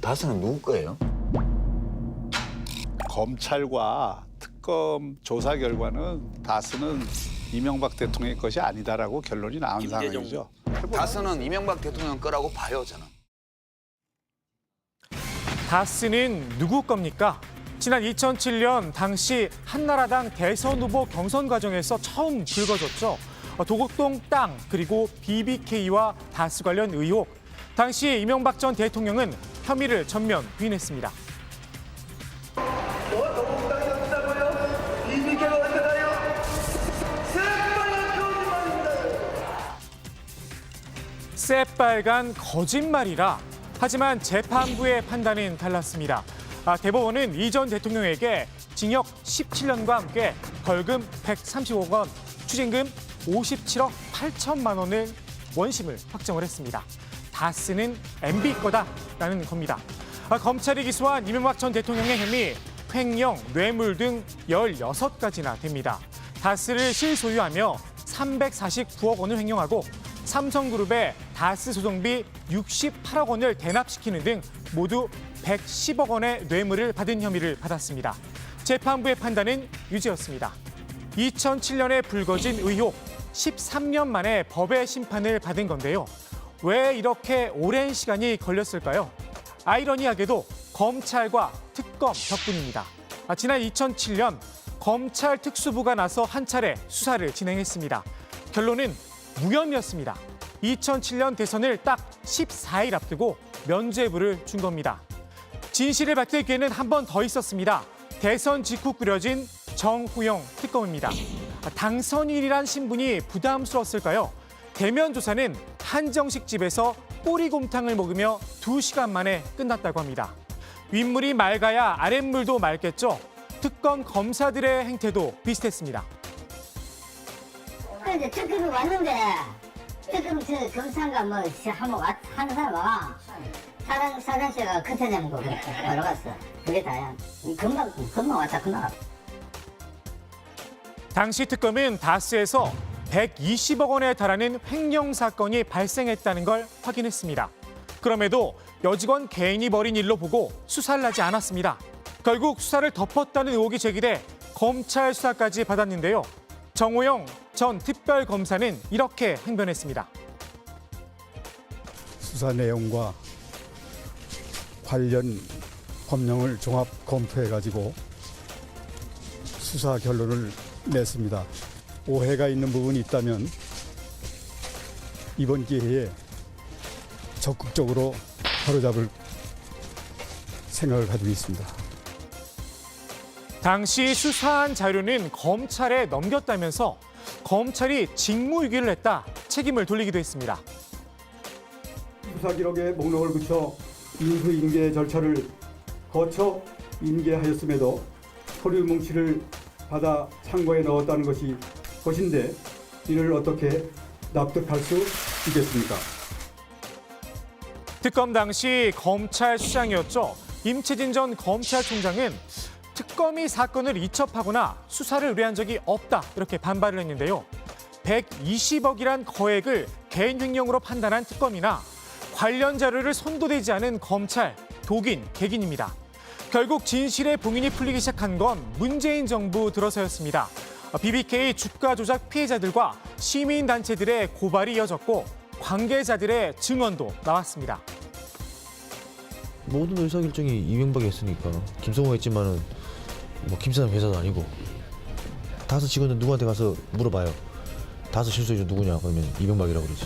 다스는 누구 거예요? 검찰과 특검 조사 결과는 다스는 이명박 대통령의 것이 아니다라고 결론이 나온 상황이죠. 다스는 이명박 대통령 거라고 봐요, 저는. 다스는 누구 겁니까? 지난 2007년 당시 한나라당 대선 후보 경선 과정에서 처음 불거졌죠. 도곡동 땅 그리고 BBK와 다스 관련 의혹. 당시 이명박 전 대통령은 혐의를 전면 부인했습니다. 도곡 땅이 없다고요? BBK가 어디 가요? 새빨간 거짓말입니다. 새빨간 거짓말이라. 하지만 재판부의 판단은 달랐습니다. 대법원은 이 전 대통령에게 징역 17년과 함께 벌금 130억 원, 추징금 57억 8천만 원을 원심을 확정을 했습니다. 다스는 MB 거다라는 겁니다. 검찰이 기소한 이명박 전 대통령의 혐의, 횡령, 뇌물 등 16가지나 됩니다. 다스를 실소유하며 349억 원을 횡령하고 삼성그룹에 다스 소송비 68억 원을 대납시키는 등 모두 110억 원의 뇌물을 받은 혐의를 받았습니다. 재판부의 판단은 유죄였습니다. 2007년에 불거진 의혹, 13년 만에 법의 심판을 받은 건데요. 왜 이렇게 오랜 시간이 걸렸을까요? 아이러니하게도 검찰과 특검 덕분입니다. 지난 2007년 검찰 특수부가 나서 한 차례 수사를 진행했습니다. 결론은 무혐의였습니다. 2007년 대선을 딱 14일 앞두고 면죄부를 준 겁니다. 진실을 밝힐 기회는 한 번 더 있었습니다. 대선 직후 꾸려진 정호영 특검입니다. 당선인이란 신분이 부담스러웠을까요? 대면 조사는 한정식 집에서 꼬리곰탕을 먹으며 2시간 만에 끝났다고 합니다. 윗물이 맑아야 아랫물도 맑겠죠. 특검 검사들의 행태도 비슷했습니다. 이제 특검이 왔는데 특검 저 검사가 뭐 한번 하는 사람 와 사장씨가 컨테 내는 거 올라갔어. 그게 다야. 금방 왔다 금방. 당시 특검은 다스에서 120억 원에 달하는 횡령 사건이 발생했다는 걸 확인했습니다. 그럼에도 여직원 개인이 벌인 일로 보고 수사를 하지 않았습니다. 결국 수사를 덮었다는 의혹이 제기돼 검찰 수사까지 받았는데요. 정호영 전 특별검사는 이렇게 행변했습니다. 수사 내용과 관련 법령을 종합 검토해가지고 수사 결론을 냈습니다. 오해가 있는 부분이 있다면 이번 기회에 적극적으로 바로잡을 생각을 가지고 있습니다. 당시 수사한 자료는 검찰에 넘겼다면서 검찰이 직무유기를 했다, 책임을 돌리기도 했습니다. 수사 기록에 목록을 붙여 인수인계 절차를 거쳐 인계하였음에도 서류 뭉치를 받아 창고에 넣었다는 것인데 이를 어떻게 납득할 수 있겠습니까? 특검 당시 검찰 수장이었죠. 임채진 전 검찰총장은 특검이 사건을 이첩하거나 수사를 의뢰한 적이 없다, 이렇게 반발을 했는데요. 120억이란 거액을 개인 횡령으로 판단한 특검이나 관련 자료를 손도대지 않은 검찰, 독인, 객인입니다. 결국 진실의 봉인이 풀리기 시작한 건 문재인 정부 들어서였습니다. BBK 주가 조작 피해자들과 시민단체들의 고발이 이어졌고 관계자들의 증언도 나왔습니다. 모든 의사결정이 이명박이 했으니까 김성호가 했지만은 뭐 김사장 회사도 아니고 다스 직원들 누구한테 가서 물어봐요. 다스 실소유주 누구냐 그러면 이명박이라고 그러지.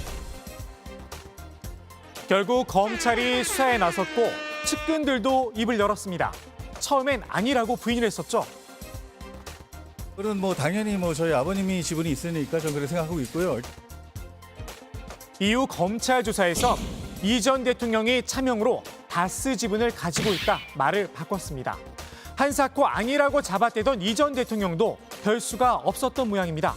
결국 검찰이 수사에 나섰고 측근들도 입을 열었습니다. 처음엔 아니라고 부인을 했었죠. 그런 뭐 당연히 뭐 저희 아버님이 지분이 있으니까 저는 그렇게 생각하고 있고요. 이후 검찰 조사에서 이 전 대통령이 차명으로 다스 지분을 가지고 있다 말을 바꿨습니다. 한사코 아니라고 잡아떼던 이 전 대통령도 별 수가 없었던 모양입니다.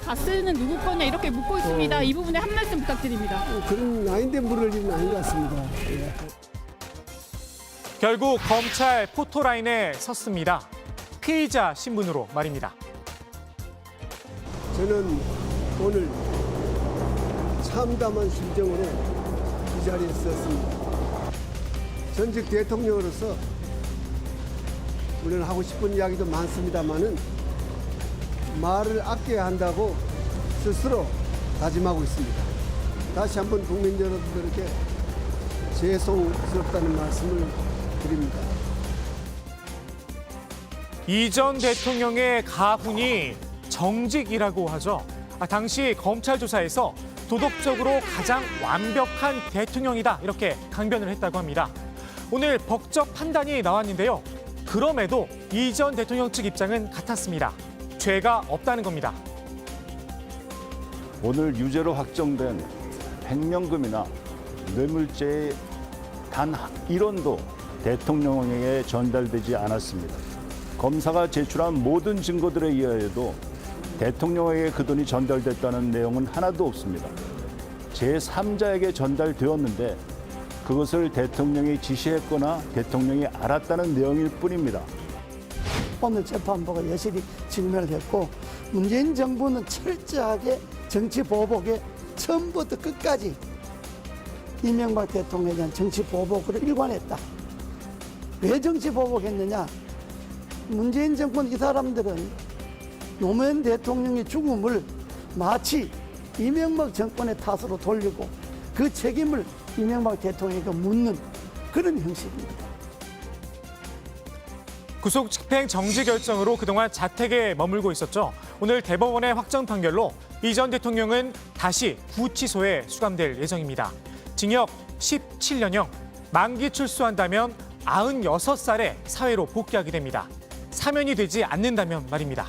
다스는 누구 거냐 이렇게 묻고 있습니다. 이 부분에 한 말씀 부탁드립니다. 그런 아닌데 물을 일은 아닌 것 같습니다. 예. 결국 검찰 포토라인에 섰습니다. 피의자 신분으로 말입니다. 저는 오늘 참담한 심정으로 이 자리에 섰습니다. 전직 대통령으로서 물론 하고 싶은 이야기도 많습니다만은 말을 아껴야 한다고 스스로 다짐하고 있습니다. 다시 한번 국민 여러분들에게 죄송스럽다는 말씀을 드립니다. 이 전 대통령의 가훈이 정직이라고 하죠. 당시 검찰 조사에서 도덕적으로 가장 완벽한 대통령이다 이렇게 강변을 했다고 합니다. 오늘 법적 판단이 나왔는데요. 그럼에도 이 전 대통령 측 입장은 같았습니다. 죄가 없다는 겁니다. 오늘 유죄로 확정된 횡령금이나 뇌물죄의 단 1원도 대통령에게 전달되지 않았습니다. 검사가 제출한 모든 증거들에 의하여도 대통령에게 그 돈이 전달됐다는 내용은 하나도 없습니다. 제3자에게 전달되었는데 그것을 대통령이 지시했거나 대통령이 알았다는 내용일 뿐입니다. 오늘 재판부가 여실히 직면을 했고 문재인 정부는 철저하게 정치 보복에 처음부터 끝까지 이명박 대통령에 대한 정치 보복으로 일관했다. 왜 정치 보복했느냐? 문재인 정권 이 사람들은 노무현 대통령의 죽음을 마치 이명박 정권의 탓으로 돌리고 그 책임을 이명박 대통령에게 묻는 그런 형식입니다. 구속 집행 정지 결정으로 그동안 자택에 머물고 있었죠. 오늘 대법원의 확정 판결로 이 전 대통령은 다시 구치소에 수감될 예정입니다. 징역 17년형, 만기 출소한다면 96살에 사회로 복귀하게 됩니다. 사면이 되지 않는다면 말입니다.